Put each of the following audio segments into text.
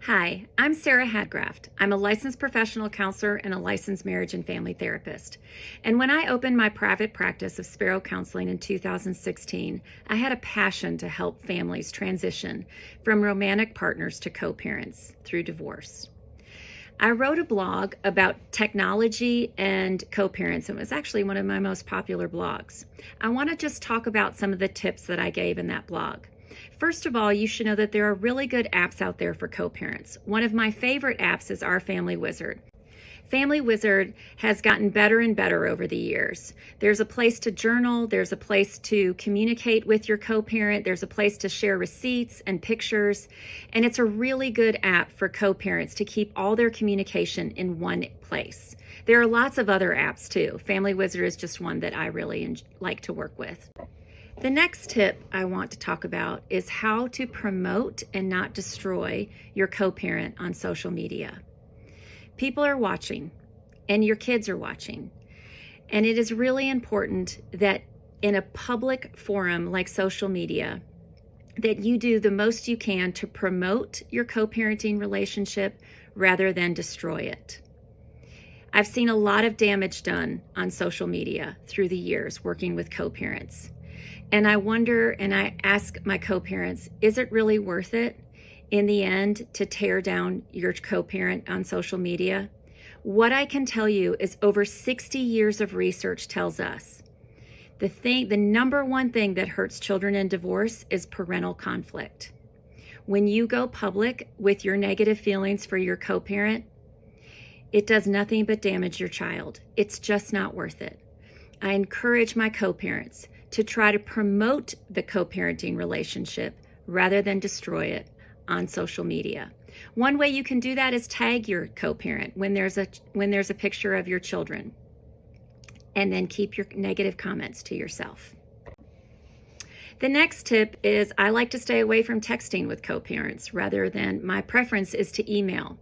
Hi, I'm Sara Hadgraft. I'm a licensed professional counselor and a licensed marriage and family therapist. And when I opened my private practice of Sparrow Counseling in 2016, I had a passion to help families transition from romantic partners to co-parents through divorce. I wrote a blog about technology and co-parents. It was actually one of my most popular blogs. I want to just talk about some of the tips that I gave in that blog. First of all, you should know that there are really good apps out there for co-parents. One of my favorite apps is our Family Wizard. Family Wizard has gotten better and better over the years. There's a place to journal, there's a place to communicate with your co-parent, there's a place to share receipts and pictures, and it's a really good app for co-parents to keep all their communication in one place. There are lots of other apps too. Family Wizard is just one that I really like to work with. The next tip I want to talk about is how to promote and not destroy your co-parent on social media. People are watching, and your kids are watching. And it is really important that in a public forum like social media, that you do the most you can to promote your co-parenting relationship rather than destroy it. I've seen a lot of damage done on social media through the years working with co-parents. And I wonder, and I ask my co-parents, is it really worth it in the end to tear down your co-parent on social media? What I can tell you is over 60 years of research tells us the number one thing that hurts children in divorce is parental conflict. When you go public with your negative feelings for your co-parent, it does nothing but damage your child. It's just not worth it. I encourage my co-parents to try to promote the co-parenting relationship rather than destroy it on social media. One way you can do that is tag your co-parent when there's a picture of your children, and then keep your negative comments to yourself. The next tip is I like to stay away from texting with co-parents rather than my preference is to email.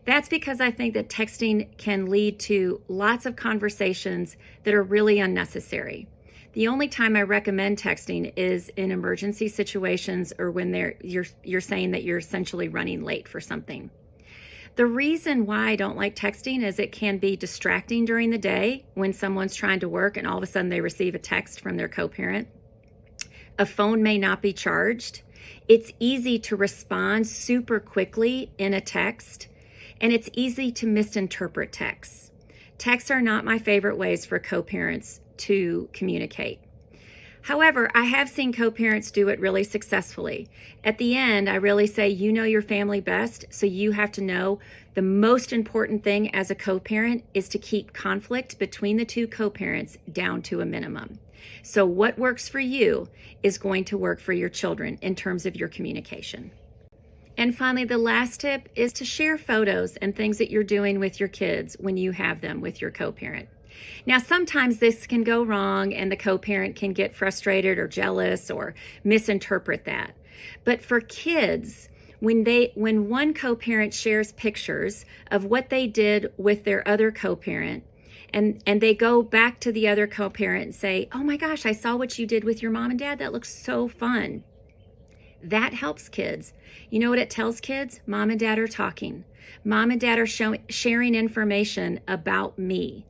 That's because I think that texting can lead to lots of conversations that are really unnecessary. The only time I recommend texting is in emergency situations or when you're saying that you're essentially running late for something. The reason why I don't like texting is it can be distracting during the day when someone's trying to work and all of a sudden they receive a text from their co-parent. A phone may not be charged. It's easy to respond super quickly in a text, and it's easy to misinterpret texts. Texts are not my favorite ways for co-parents to communicate. However, I have seen co-parents do it really successfully. At the end, I really say, you know your family best, so you have to know the most important thing as a co-parent is to keep conflict between the two co-parents down to a minimum. So what works for you is going to work for your children in terms of your communication. And finally, the last tip is to share photos and things that you're doing with your kids when you have them with your co-parent. Now, sometimes this can go wrong and the co-parent can get frustrated or jealous or misinterpret that. But for kids, when one co-parent shares pictures of what they did with their other co-parent, and they go back to the other co-parent and say, oh my gosh, I saw what you did with your mom and dad. That looks so fun. That helps kids. You know what it tells kids? Mom and dad are talking. Mom and dad are sharing information about me.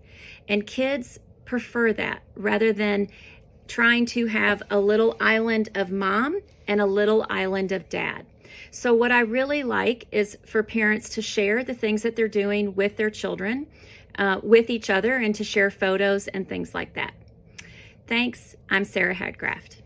And kids prefer that rather than trying to have a little island of mom and a little island of dad. So what I really like is for parents to share the things that they're doing with their children, with each other, and to share photos and things like that. Thanks. I'm Sara Hadgraft.